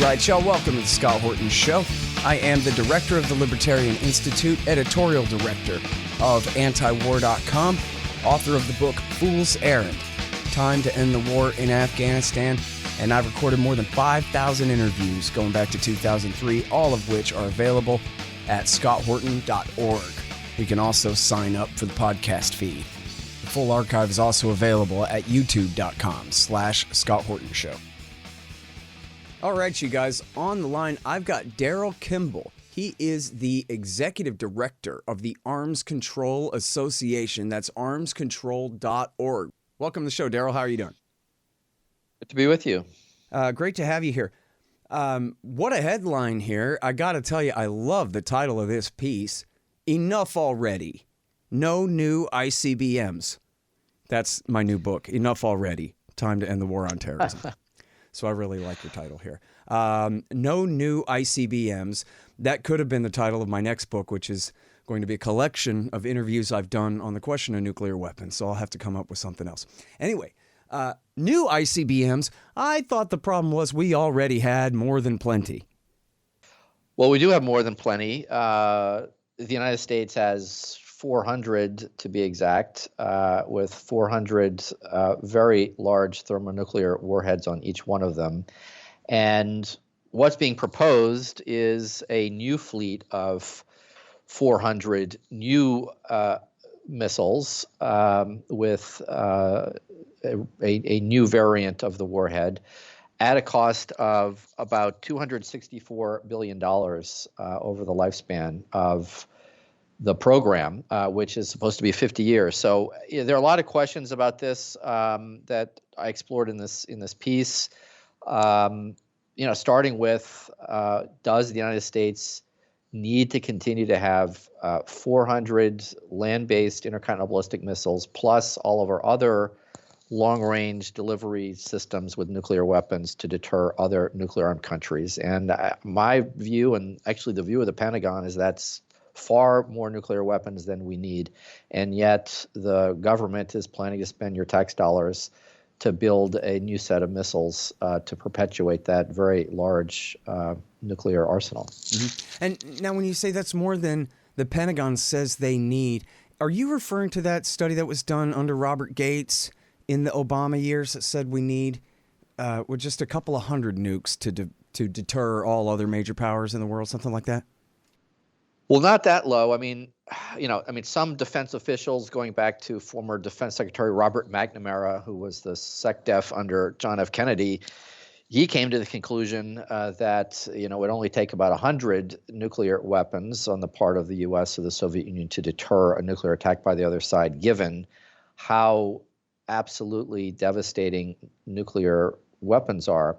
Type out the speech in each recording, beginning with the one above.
right, y'all. Welcome to the Scott Horton Show. I am the director of the Libertarian Institute, editorial director of antiwar.com, author of the book Fool's Errand, Time to End the War in Afghanistan, and I've recorded more than 5,000 interviews going back to 2003, all of which are available at scotthorton.org. You can also sign up for the podcast feed. The full archive is also available at youtube.com/Scott Horton Show. All right, you guys, on the line, I've got Daryl Kimball. He is the executive director of the Arms Control Association. That's armscontrol.org. Welcome to the show, Daryl. How are you doing? Good to be with you. Great to have you here. What a headline here. I got to tell you, I love the title of this piece. Enough already. No new ICBMs. That's my new book, Enough Already. Time to End the War on Terrorism. So I really like your title here. No new ICBMs. That could have been the title of my next book, which is going to be a collection of interviews I've done on the question of nuclear weapons. So I'll have to come up with something else. Anyway, new ICBMs. I thought the problem was we already had more than plenty. Well, we do have more than plenty. The United States has 400 to be exact, with 400 very large thermonuclear warheads on each one of them. And what's being proposed is a new fleet of 400 new missiles with a new variant of the warhead at a cost of about $264 billion over the lifespan of the program, which is supposed to be 50 years. So there are a lot of questions about this that I explored in this piece. Starting with, does the United States need to continue to have 400 land-based intercontinental ballistic missiles plus all of our other long-range delivery systems with nuclear weapons to deter other nuclear-armed countries? And my view, and actually the view of the Pentagon, is that's far more nuclear weapons than we need. And yet the government is planning to spend your tax dollars to build a new set of missiles to perpetuate that very large nuclear arsenal. Mm-hmm. And now when you say that's more than the Pentagon says they need, are you referring to that study that was done under Robert Gates in the Obama years that said we need with just a couple of hundred nukes to deter all other major powers in the world, something like that? Well, not that low. I mean, some defense officials, going back to former Defense Secretary Robert McNamara, who was the SecDef under John F. Kennedy, he came to the conclusion that it would only take about 100 nuclear weapons on the part of the U.S. or the Soviet Union to deter a nuclear attack by the other side, given how absolutely devastating nuclear weapons are.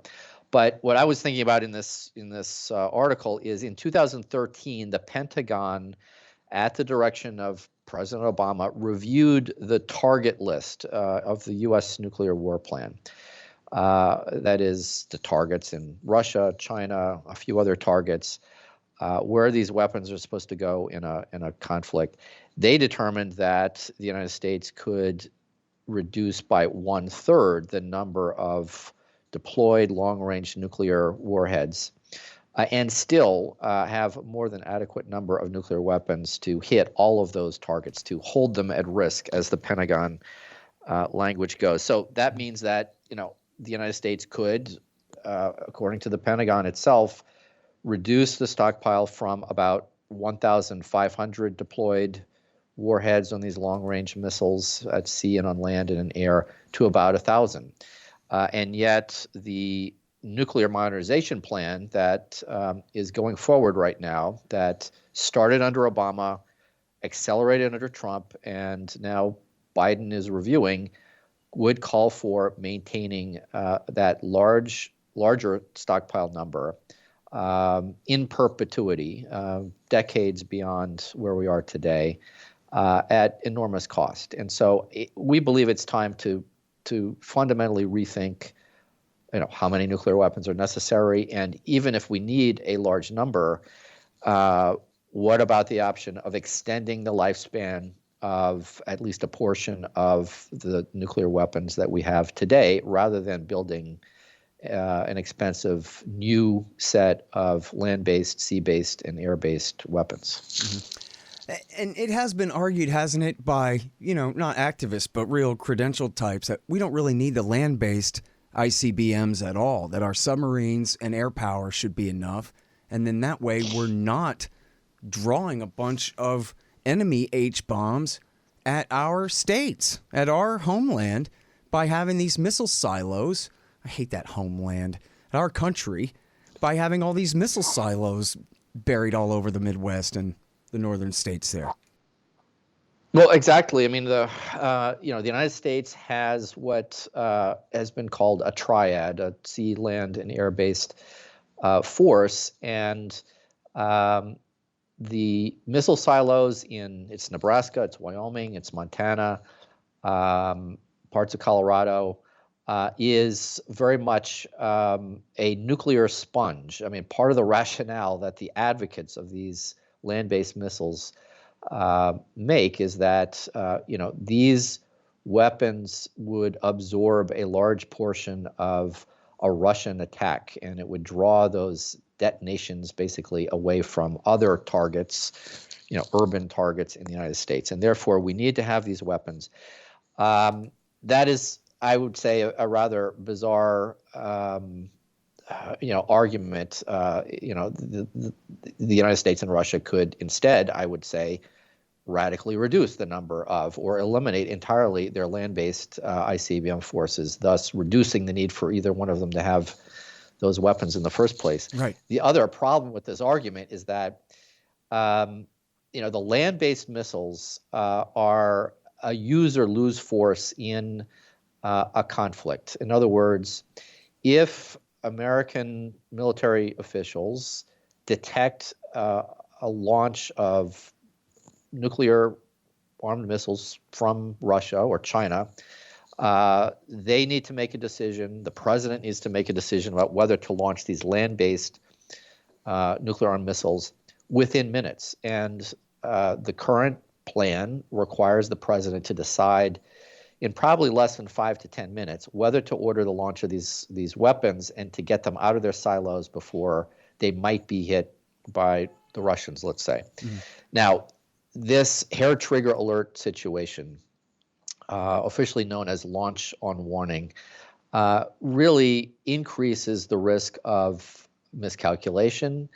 But what I was thinking about in this article is in 2013, the Pentagon, at the direction of President Obama, reviewed the target list of the U.S. nuclear war plan. That is the targets in Russia, China, a few other targets, where these weapons are supposed to go in a conflict. They determined that the United States could reduce by 1/3 the number of deployed long-range nuclear warheads and still have more than adequate number of nuclear weapons to hit all of those targets, to hold them at risk, as the Pentagon language goes. So that means that the United States could, according to the Pentagon itself, reduce the stockpile from about 1,500 deployed warheads on these long-range missiles at sea and on land and in air to about 1,000. And yet the nuclear modernization plan that is going forward right now, that started under Obama, accelerated under Trump, and now Biden is reviewing, would call for maintaining that larger stockpile number in perpetuity, decades beyond where we are today, at enormous cost. And so we believe it's time to fundamentally rethink, how many nuclear weapons are necessary, and even if we need a large number, what about the option of extending the lifespan of at least a portion of the nuclear weapons that we have today, rather than building an expensive new set of land-based, sea-based, and air-based weapons. Mm-hmm. And it has been argued, hasn't it, by, not activists, but real credentialed types, that we don't really need the land-based ICBMs at all, that our submarines and air power should be enough. And then that way we're not drawing a bunch of enemy H-bombs at our states, at our homeland, by having these missile silos. I hate that homeland. At our country, by having all these missile silos buried all over the Midwest and the northern states there. Well, exactly. I mean, the United States has what has been called a triad, a sea, land, and air-based force, and the missile silos it's Nebraska, it's Wyoming, it's Montana, parts of Colorado, is very much a nuclear sponge. I mean, part of the rationale that the advocates of these land-based missiles make is that these weapons would absorb a large portion of a Russian attack, and it would draw those detonations basically away from other targets, urban targets in the United States, and therefore we need to have these weapons. That is, I would say, a rather bizarre argument. The United States and Russia could instead, I would say, radically reduce the number of or eliminate entirely their land-based ICBM forces, thus reducing the need for either one of them to have those weapons in the first place. Right. The other problem with this argument is that the land-based missiles are a use or lose force in a conflict. In other words, if American military officials detect a launch of nuclear armed missiles from Russia or China, they need to make a decision. The president needs to make a decision about whether to launch these land-based nuclear armed missiles within minutes. And the current plan requires the president to decide in probably less than 5 to 10 minutes whether to order the launch of these weapons and to get them out of their silos before they might be hit by the Russians, let's say. Mm-hmm. Now, this hair trigger alert situation, officially known as launch on warning, really increases the risk of miscalculation,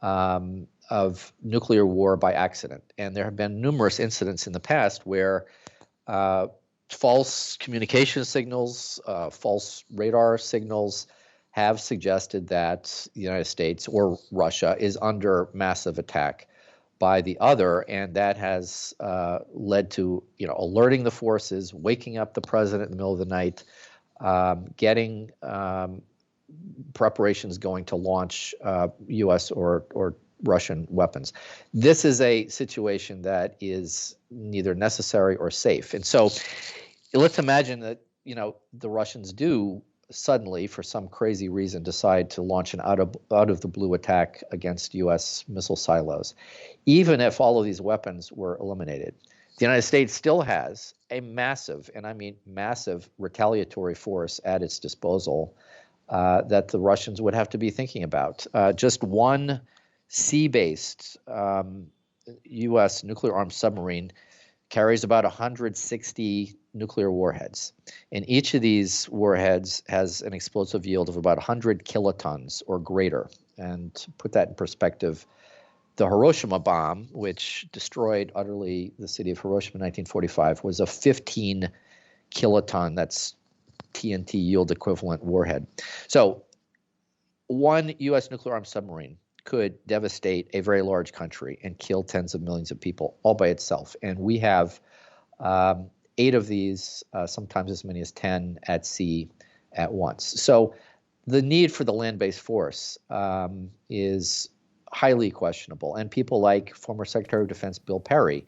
of nuclear war by accident. And there have been numerous incidents in the past where false communication signals, false radar signals have suggested that the United States or Russia is under massive attack by the other, and that has led to alerting the forces, waking up the president in the middle of the night, getting preparations going to launch U.S. or Russian weapons. This is a situation that is neither necessary or safe. And so let's imagine that, the Russians do suddenly, for some crazy reason, decide to launch an out of the blue attack against U.S. missile silos. Even if all of these weapons were eliminated, the United States still has a massive, and I mean massive, retaliatory force at its disposal that the Russians would have to be thinking about. Just one sea-based U.S. nuclear-armed submarine carries about 160 nuclear warheads. And each of these warheads has an explosive yield of about 100 kilotons or greater. And to put that in perspective, the Hiroshima bomb, which destroyed utterly the city of Hiroshima in 1945, was a 15 kiloton, that's TNT yield equivalent warhead. So one U.S. nuclear-armed submarine could devastate a very large country and kill tens of millions of people all by itself. And we have 8 of these, sometimes as many as 10 at sea at once. So the need for the land-based force is highly questionable. And people like former Secretary of Defense Bill Perry,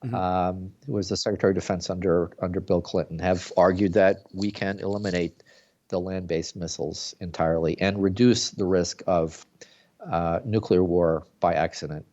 who was the Secretary of Defense under Bill Clinton, have argued that we can eliminate the land-based missiles entirely and reduce the risk of nuclear war by accident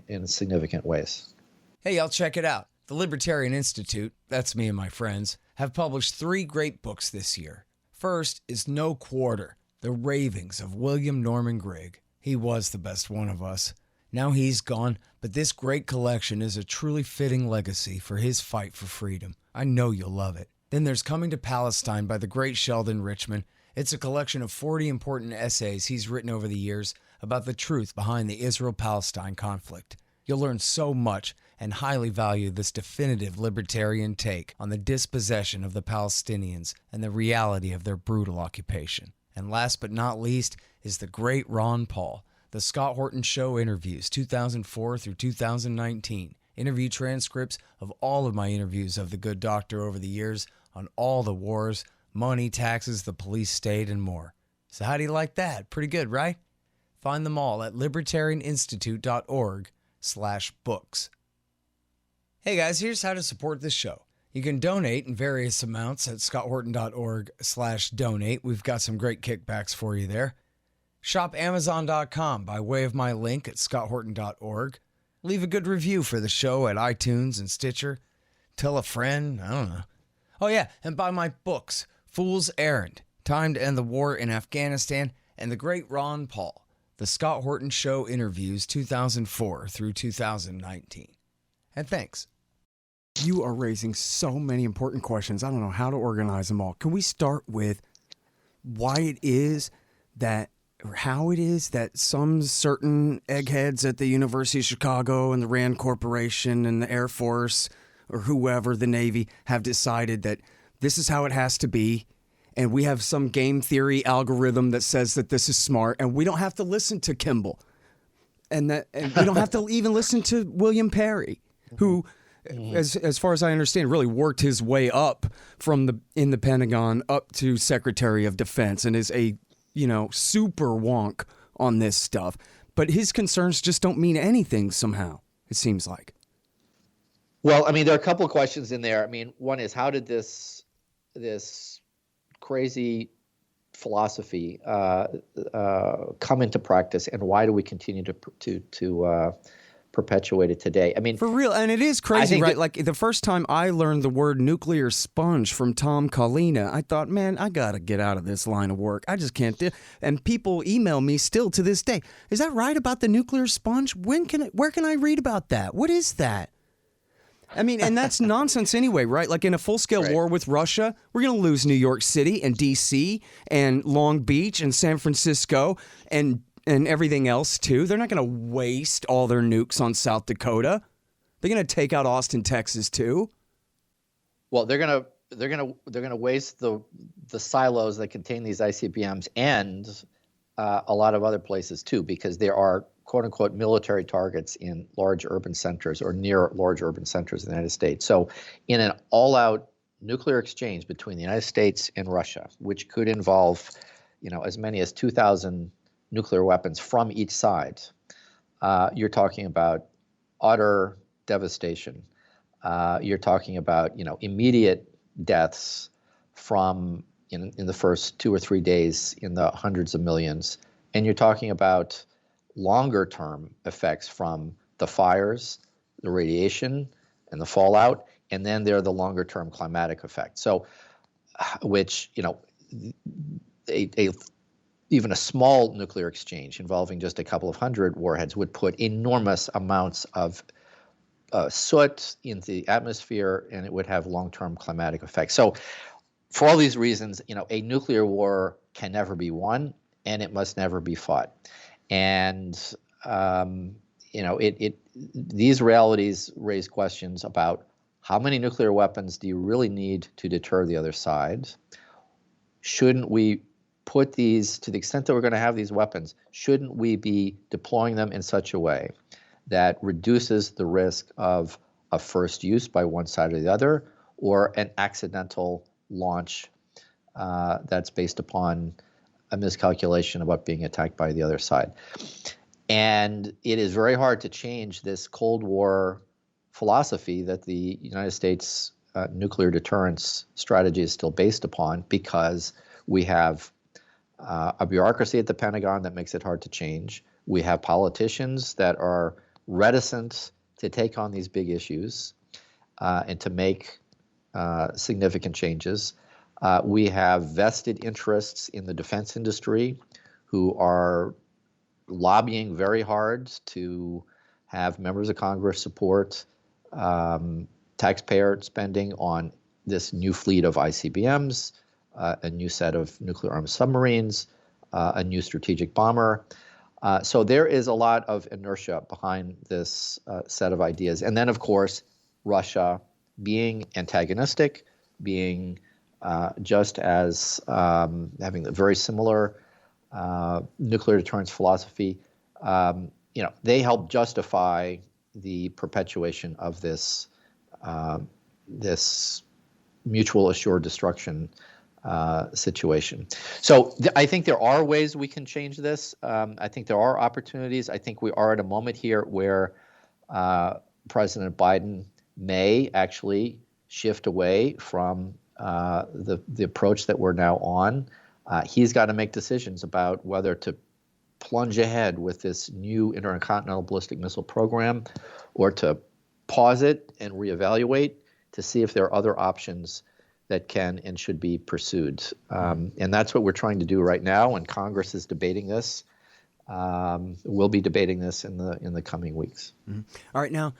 in significant ways. Hey, I'll check it out. The Libertarian Institute, that's me and my friends, have published 3 great books this year. First is No Quarter, The ravings of William Norman Grigg. He was the best one of us. Now he's gone, but this great collection is a truly fitting legacy for his fight for freedom. I know you'll love it. Then there's Coming to Palestine by the great Sheldon Richman. It's a collection of 40 important essays he's written over the years about the truth behind the Israel-Palestine conflict. You'll learn so much and highly value this definitive libertarian take on the dispossession of the Palestinians and the reality of their brutal occupation. And last but not least is the great Ron Paul, The Scott Horton Show Interviews, 2004 through 2019. Interview transcripts of all of my interviews of the good doctor over the years on all the wars, money, taxes, the police state, and more. So how do you like that? Pretty good, right? Find them all at libertarianinstitute.org/books. Hey guys, here's how to support this show. You can donate in various amounts at scotthorton.org/donate. We've got some great kickbacks for you there. Shop Amazon.com by way of my link at scotthorton.org. Leave a good review for the show at iTunes and Stitcher. Tell a friend, I don't know. Oh yeah, and buy my books, Fool's Errand, Time to End the War in Afghanistan, and the great Ron Paul, The Scott Horton Show Interviews 2004 through 2019. And thanks. You are raising so many important questions. I don't know how to organize them all. Can we start with why it is that, or how it is that some certain eggheads at the University of Chicago and the Rand Corporation and the Air Force or whoever, the Navy, have decided that this is how it has to be, and we have some game theory algorithm that says that this is smart, and we don't have to listen to Kimball, and we don't have to even listen to William Perry, who, as far as I understand, really worked his way up in the Pentagon up to Secretary of Defense and is a super wonk on this stuff. But his concerns just don't mean anything somehow, it seems like. Well, I mean, there are a couple of questions in there. I mean, one is, how did this crazy philosophy come into practice, and why do we continue to perpetuate it today? I mean, for real, and it is crazy, right? Like the first time I learned the word nuclear sponge from Tom Collina, I thought, man, I gotta get out of this line of work. I just can't do. And people email me still to this day. Is that right about the nuclear sponge? Where can I read about that? What is that? I mean, and that's nonsense anyway, right? Like in a full-scale war with Russia, we're going to lose New York City and D.C. and Long Beach and San Francisco and everything else too. They're not going to waste all their nukes on South Dakota. They're going to take out Austin, Texas too. Well, they're going to waste the silos that contain these ICBMs and a lot of other places too, because there are quote unquote military targets in large urban centers or near large urban centers in the United States. So in an all-out nuclear exchange between the United States and Russia, which could involve, as many as 2,000 nuclear weapons from each side, you're talking about utter devastation. You're talking about, immediate deaths from in the first 2 or 3 days in the hundreds of millions. And you're talking about longer term effects from the fires, the radiation, and the fallout. And then there are the longer term climatic effects. So, which, even a small nuclear exchange involving just a couple of hundred warheads would put enormous amounts of soot into the atmosphere, and it would have long-term climatic effects. So for all these reasons, a nuclear war can never be won, and it must never be fought. And, these realities raise questions about how many nuclear weapons do you really need to deter the other side? Shouldn't we put these, to the extent that we're going to have these weapons, shouldn't we be deploying them in such a way that reduces the risk of a first use by one side or the other, or an accidental launch that's based upon a miscalculation about being attacked by the other side? And it is very hard to change this Cold War philosophy that the United States nuclear deterrence strategy is still based upon, because we have a bureaucracy at the Pentagon that makes it hard to change. We have politicians that are reticent to take on these big issues and to make significant changes. We have vested interests in the defense industry who are lobbying very hard to have members of Congress support taxpayer spending on this new fleet of ICBMs, a new set of nuclear armed submarines, a new strategic bomber. So there is a lot of inertia behind this set of ideas. And then, of course, Russia being antagonistic, being just as having a very similar nuclear deterrence philosophy, they help justify the perpetuation of this mutual assured destruction situation. So I think there are ways we can change this. I think there are opportunities. I think we are at a moment here where President Biden may actually shift away from the approach that we're now on. He's got to make decisions about whether to plunge ahead with this new intercontinental ballistic missile program or to pause it and reevaluate to see if there are other options that can and should be pursued. And that's what we're trying to do right now, and Congress is debating this. We'll be debating this in the coming weeks. Mm-hmm. All right, now,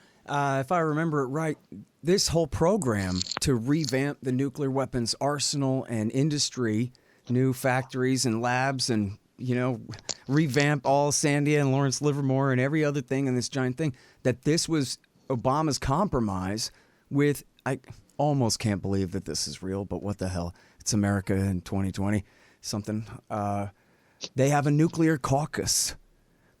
if I remember it right, this whole program to revamp the nuclear weapons arsenal and industry, new factories and labs, and revamp all Sandia and Lawrence Livermore and every other thing in this giant thing, that this was Obama's compromise with, I almost can't believe that this is real, but what the hell? It's America in 2020, something. They have a nuclear caucus.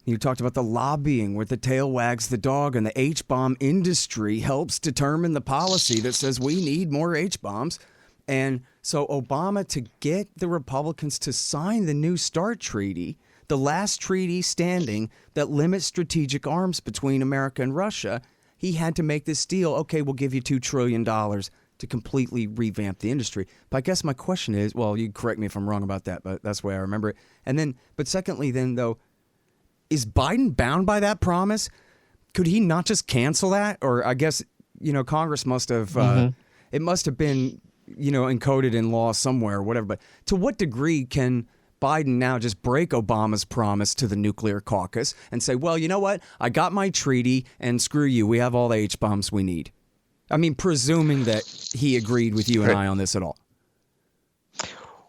You talked about the lobbying where the tail wags the dog, and the H-bomb industry helps determine the policy that says we need more H-bombs. And so Obama, to get the Republicans to sign the New START treaty, the last treaty standing that limits strategic arms between America and Russia, he had to make this deal. Okay, we'll give you $2 trillion to completely revamp the industry. But I guess my question is, well, you correct me if I'm wrong about that, but that's the way I remember it. And then, but secondly, then though, is Biden bound by that promise? Could he not just cancel that? Or I guess, Congress must have, it must have been, encoded in law somewhere or whatever. But to what degree can Biden now just break Obama's promise to the nuclear caucus and say, well, you know what? I got my treaty and screw you. We have all the H-bombs we need. I mean, presuming that he agreed with you and I on this at all.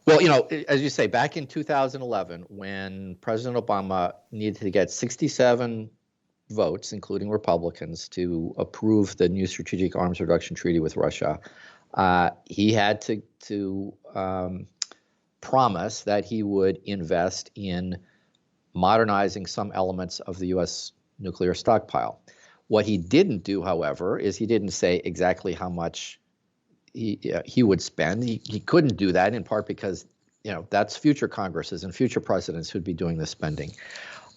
Well, as you say, back in 2011, when President Obama needed to get 67 votes, including Republicans, to approve the new strategic arms reduction treaty with Russia, he had to promise that he would invest in modernizing some elements of the U.S. nuclear stockpile. What he didn't do, however, is he didn't say exactly how much he would spend. He couldn't do that, in part because that's future Congresses and future presidents who'd be doing the spending.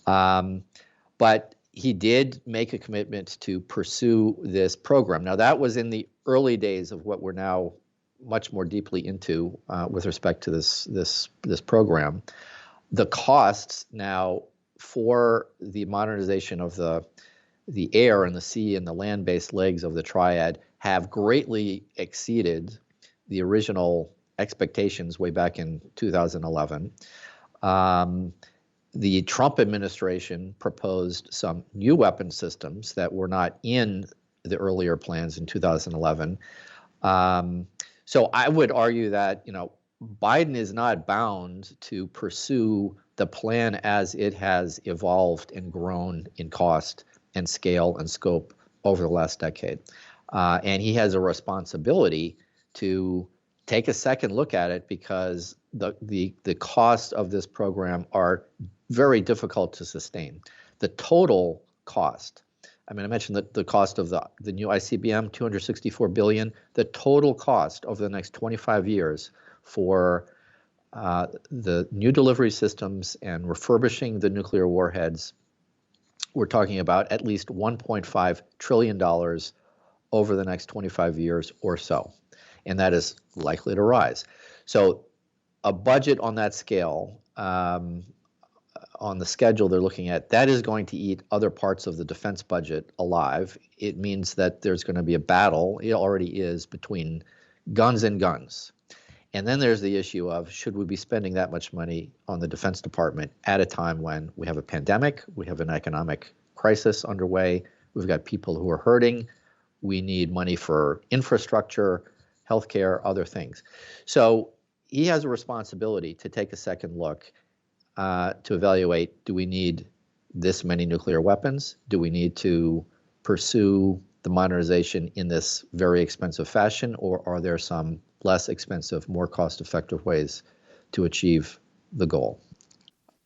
But he did make a commitment to pursue this program. Now, that was in the early days of what we're now much more deeply into with respect to this program. The costs now for the modernization of the air and the sea and the land-based legs of the triad have greatly exceeded the original expectations way back in 2011. The Trump administration proposed some new weapon systems that were not in the earlier plans in 2011. So I would argue that, Biden is not bound to pursue the plan as it has evolved and grown in cost and scale and scope over the last decade. And he has a responsibility to take a second look at it, because the costs of this program are very difficult to sustain. The total cost, I mentioned that the cost of the new ICBM, $264 billion, the total cost over the next 25 years for the new delivery systems and refurbishing the nuclear warheads, we're talking about at least $1.5 trillion over the next 25 years or so. And that is likely to rise. So a budget on that scale, on the schedule they're looking at, that is going to eat other parts of the defense budget alive. It means that there's going to be a battle, it already is, between guns and guns. And then there's the issue of, should we be spending that much money on the Defense Department at a time when we have a pandemic, we have an economic crisis underway, we've got people who are hurting, we need money for infrastructure, healthcare, other things. So he has a responsibility to take a second look to evaluate, do we need this many nuclear weapons? Do we need to pursue the modernization in this very expensive fashion, or are there some less expensive, more cost-effective ways to achieve the goal?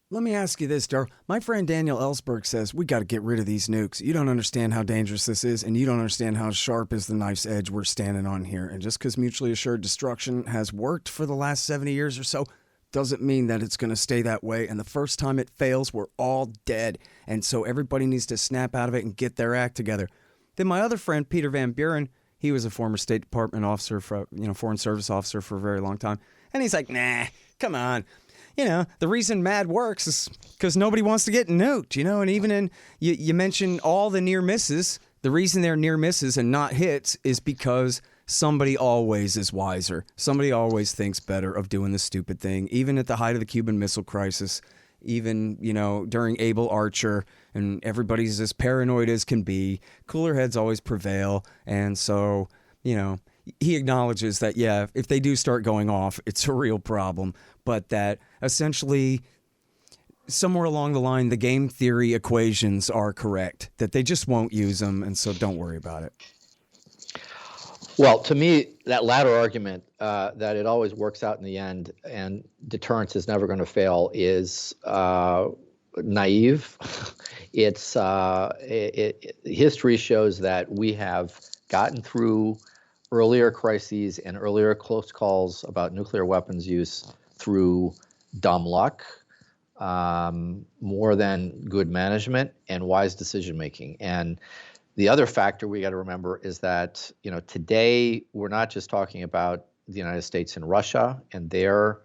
Let me ask you this, Daryl. My friend Daniel Ellsberg says we got to get rid of these nukes. You don't understand how dangerous this is, and you don't understand how sharp is the knife's edge we're standing on here. And just because mutually assured destruction has worked for the last 70 years or so doesn't mean that it's going to stay that way. And the first time it fails, we're all dead. And so everybody needs to snap out of it and get their act together. Then my other friend, Peter Van Buren, he was a former State Department officer, Foreign Service officer for a very long time. And he's like, nah, come on. The reason MAD works is because nobody wants to get nuked, and even you mentioned all the near misses. The reason they're near misses and not hits is because somebody always is wiser. Somebody always thinks better of doing the stupid thing, even at the height of the Cuban Missile Crisis, even, during Able Archer, and everybody's as paranoid as can be. Cooler heads always prevail. And so, he acknowledges that, yeah, if they do start going off, it's a real problem, but that essentially somewhere along the line, the game theory equations are correct, that they just won't use them, and so don't worry about it. Well, to me, that latter argument, that it always works out in the end and deterrence is never going to fail, is naive. History shows that we have gotten through earlier crises and earlier close calls about nuclear weapons use through dumb luck, more than good management and wise decision making. And the other factor we got to remember is that, today we're not just talking about the United States and Russia and their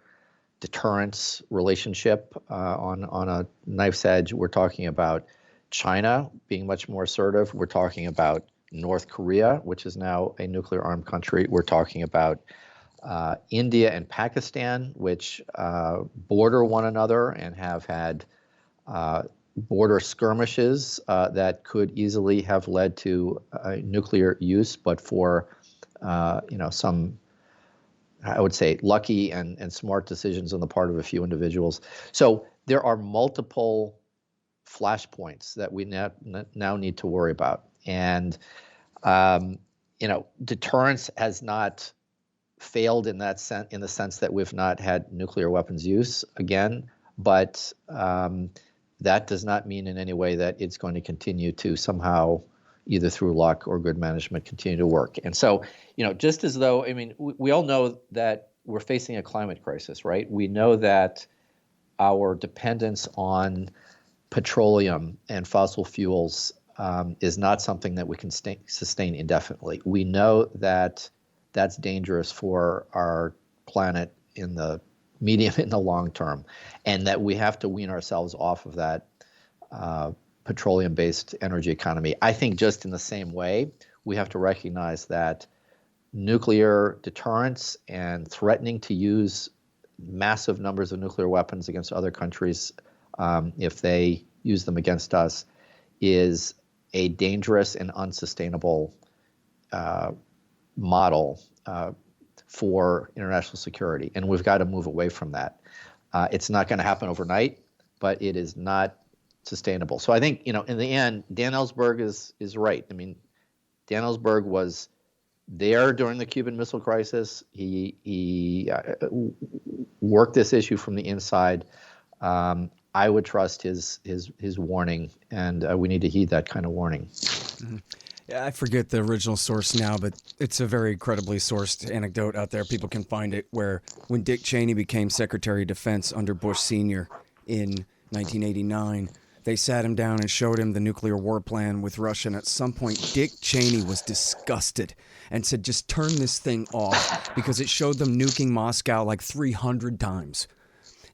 deterrence relationship on a knife's edge. We're talking about China being much more assertive. We're talking about North Korea, which is now a nuclear armed country. We're talking about India and Pakistan, which border one another and have had border skirmishes that could easily have led to nuclear use, but for some, I would say, lucky and smart decisions on the part of a few individuals. So there are multiple flashpoints that we now need to worry about. And, deterrence has not failed in that in the sense that we've not had nuclear weapons use again, but that does not mean in any way that it's going to continue to somehow, either through luck or good management, continue to work. And so, just as though, we all know that we're facing a climate crisis, right? We know that our dependence on petroleum and fossil fuels is not something that we can sustain indefinitely. We know that that's dangerous for our planet in the medium and the long term, and that we have to wean ourselves off of that petroleum-based energy economy. I think just in the same way, we have to recognize that nuclear deterrence and threatening to use massive numbers of nuclear weapons against other countries if they use them against us is a dangerous and unsustainable model for international security, and we've got to move away from that. It's not going to happen overnight, but it is not sustainable. So I think, in the end, Dan Ellsberg is right. Dan Ellsberg was there during the Cuban Missile Crisis. He worked this issue from the inside. I would trust his warning, and we need to heed that kind of warning. Mm-hmm. Yeah, I forget the original source now, but it's a very credibly sourced anecdote out there. People can find it, where when Dick Cheney became Secretary of Defense under Bush Sr. in 1989, they sat him down and showed him the nuclear war plan with Russia. And at some point, Dick Cheney was disgusted and said, just turn this thing off, because it showed them nuking Moscow like 300 times.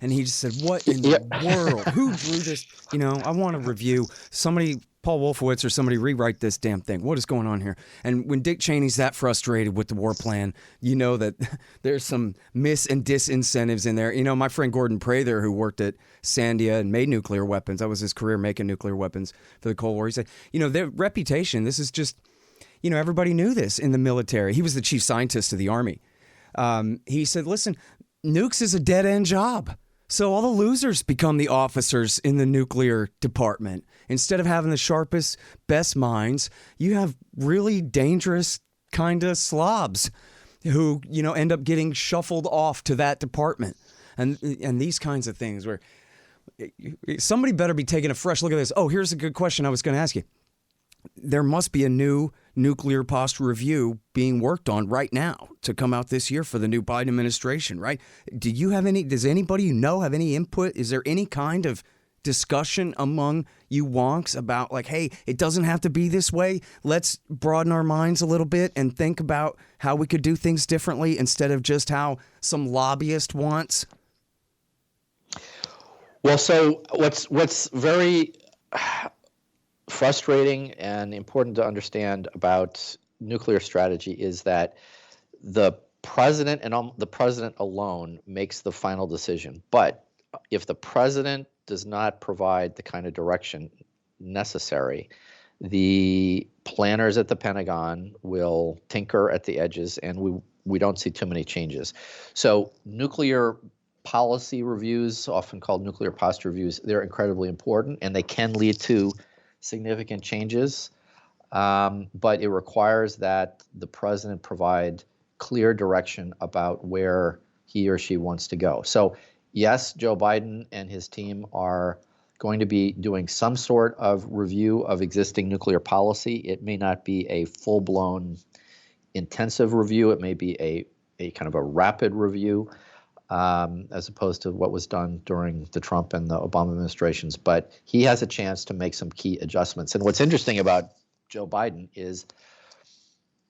And he just said, what in the world? Who drew this? I want to review. Somebody Paul Wolfowitz or somebody rewrite this damn thing. What is going on here? And when Dick Cheney's that frustrated with the war plan, you know that there's some mis and disincentives in there. You know, my friend Gordon Prather, who worked at Sandia and made nuclear weapons, that was his career, making nuclear weapons for the Cold War. He said, you know, their reputation, this is just, you know, everybody knew this in the military. He was the chief scientist of the Army. He said, listen, nukes is a dead-end job. So all the losers become the officers in the nuclear department. Instead of having the sharpest, best minds, you have really dangerous kind of slobs who, you know, end up getting shuffled off to that department. And these kinds of things where somebody better be taking a fresh look at this. Oh, here's a good question I was going to ask you. There must be a new nuclear posture review being worked on right now to come out this year for the new Biden administration, right? Does anybody you know have any input? Is there any kind of discussion among you wonks about like, hey, it doesn't have to be this way. Let's broaden our minds a little bit and think about how we could do things differently instead of just how some lobbyist wants? Well, so what's very frustrating and important to understand about nuclear strategy is that the president and the president alone makes the final decision. But if the president does not provide the kind of direction necessary, the planners at the Pentagon will tinker at the edges, and we don't see too many changes. So nuclear policy reviews, often called nuclear posture reviews, they're incredibly important, and they can lead to significant changes, but it requires that the president provide clear direction about where he or she wants to go. So yes, Joe Biden and his team are going to be doing some sort of review of existing nuclear policy. It may not be a full-blown intensive review. It may be a kind of a rapid review, as opposed to what was done during the Trump and the Obama administrations. But he has a chance to make some key adjustments. And what's interesting about Joe Biden is,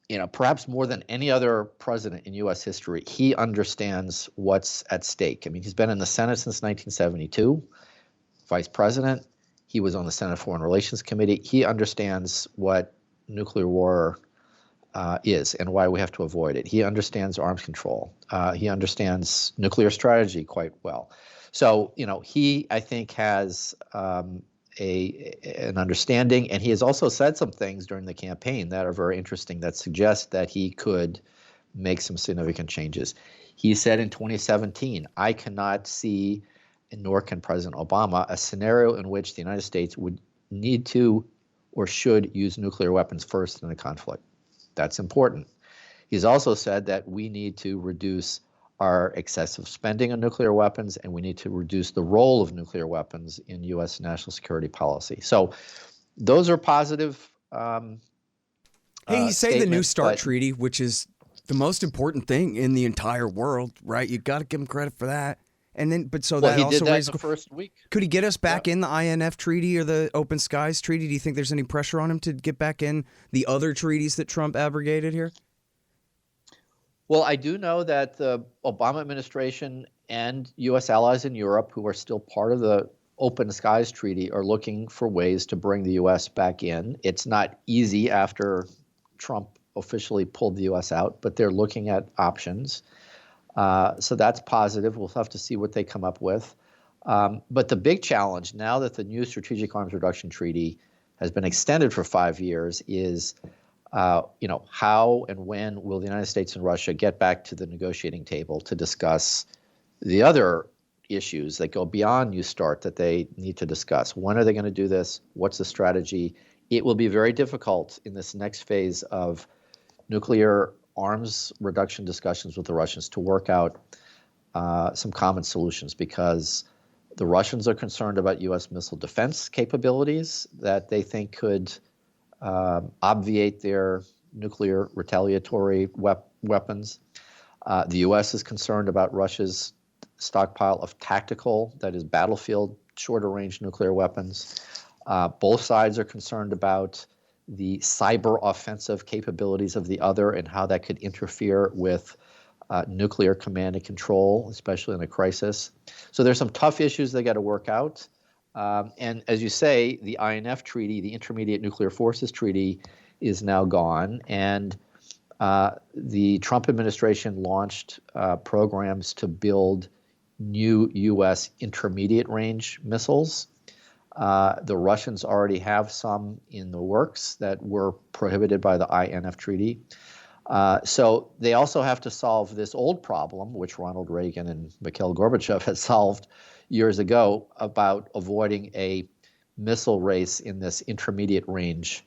you know, perhaps more than any other president in U.S. history, he understands what's at stake. I mean, he's been in the Senate since 1972, vice president. He was on the Senate Foreign Relations Committee. He understands what nuclear war is and why we have to avoid it. He understands arms control. He understands nuclear strategy quite well. So, you know, he, I think, has an understanding, and he has also said some things during the campaign that are very interesting that suggest that he could make some significant changes. He said in 2017, I cannot see, nor can President Obama, a scenario in which the United States would need to or should use nuclear weapons first in a conflict. That's important. He's also said that we need to reduce our excessive spending on nuclear weapons, and we need to reduce the role of nuclear weapons in U.S. national security policy. So those are positive. Hey, you say the New START treaty, which is the most important thing in the entire world, right? You got to give him credit for that. And then, but so that he also did that raises in the first week. Could he get us back in the INF treaty or the Open Skies treaty? Do you think there's any pressure on him to get back in the other treaties that Trump abrogated here? Well, I do know that the Obama administration and U.S. allies in Europe, who are still part of the Open Skies Treaty, are looking for ways to bring the U.S. back in. It's not easy after Trump officially pulled the U.S. out, but they're looking at options. So that's positive. We'll have to see what they come up with. But the big challenge now that the new Strategic Arms Reduction Treaty has been extended for 5 years is, how and when will the United States and Russia get back to the negotiating table to discuss the other issues that go beyond New START that they need to discuss? When are they going to do this? What's the strategy? It will be very difficult in this next phase of nuclear arms reduction discussions with the Russians to work out some common solutions, because the Russians are concerned about U.S. missile defense capabilities that they think could obviate their nuclear retaliatory weapons. The U.S. is concerned about Russia's stockpile of tactical, that is battlefield, shorter range nuclear weapons. Both sides are concerned about the cyber offensive capabilities of the other and how that could interfere with nuclear command and control, especially in a crisis. So there's some tough issues they got to work out. And as you say, the INF Treaty, the Intermediate Nuclear Forces Treaty, is now gone. And the Trump administration launched programs to build new U.S. intermediate range missiles. The Russians already have some in the works that were prohibited by the INF Treaty. So they also have to solve this old problem, which Ronald Reagan and Mikhail Gorbachev had solved years ago, about avoiding a missile race in this intermediate range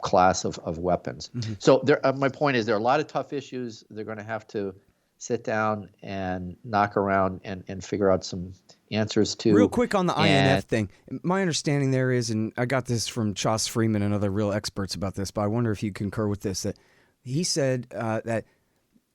class of weapons. Mm-hmm. So my point is there are a lot of tough issues. They're going to have to sit down and knock around and figure out some answers to. Real quick on the INF thing. My understanding there is, and I got this from Chas Freeman and other real experts about this, but I wonder if you concur with this, that he said that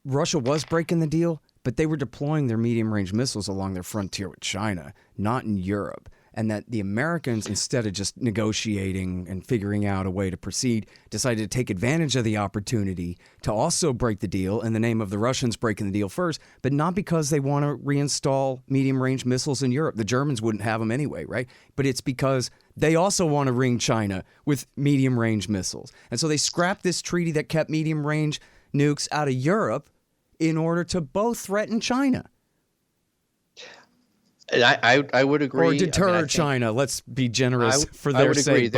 Russia was breaking the deal, but they were deploying their medium-range missiles along their frontier with China, not in Europe. And that the Americans, instead of just negotiating and figuring out a way to proceed, decided to take advantage of the opportunity to also break the deal in the name of the Russians breaking the deal first, but not because they want to reinstall medium-range missiles in Europe. The Germans wouldn't have them anyway, right? But it's because they also want to ring China with medium-range missiles. And so they scrapped this treaty that kept medium-range nukes out of Europe in order to both threaten China. I would agree. Or deter China. Let's be generous for their sake.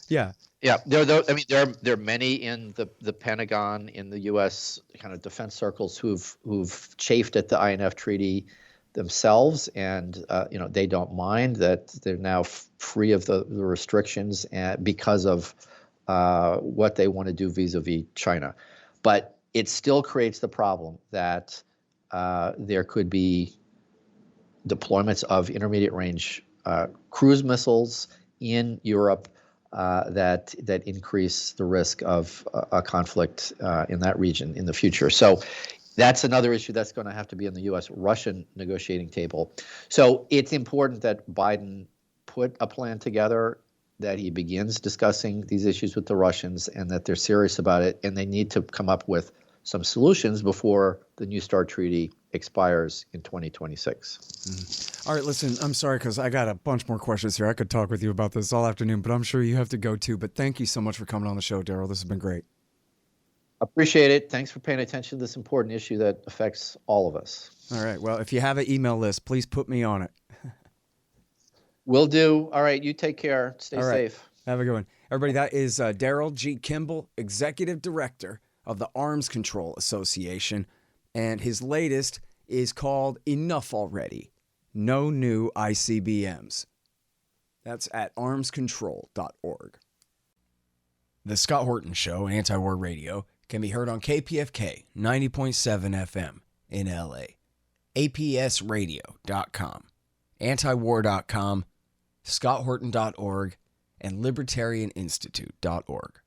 Yeah. Yeah. There are many in the Pentagon, in the U.S. kind of defense circles who've chafed at the INF Treaty themselves, and they don't mind that they're now free of the restrictions because of what they want to do vis-a-vis China. But it still creates the problem that there could be deployments of intermediate range cruise missiles in Europe that increase the risk of a conflict in that region in the future. So that's another issue that's going to have to be on the U.S.-Russian negotiating table. So it's important that Biden put a plan together, that he begins discussing these issues with the Russians, and that they're serious about it, and they need to come up with some solutions before the New START treaty expires in 2026. Mm-hmm. All right, listen, I'm sorry because I got a bunch more questions here. I could talk with you about this all afternoon, but I'm sure you have to go too. But thank you so much for coming on the show, Daryl. This has been great. Appreciate it. Thanks for paying attention to this important issue that affects all of us. All right. Well, if you have an email list, please put me on it. Will do. All right. You take care. Stay safe. Have a good one. Everybody, that is Daryl G. Kimball, Executive Director of the Arms Control Association. And his latest is called Enough Already. No New ICBMs. That's at armscontrol.org. The Scott Horton Show, Anti-War Radio, can be heard on KPFK 90.7 FM in LA, APSradio.com, antiwar.com, scotthorton.org, and libertarianinstitute.org.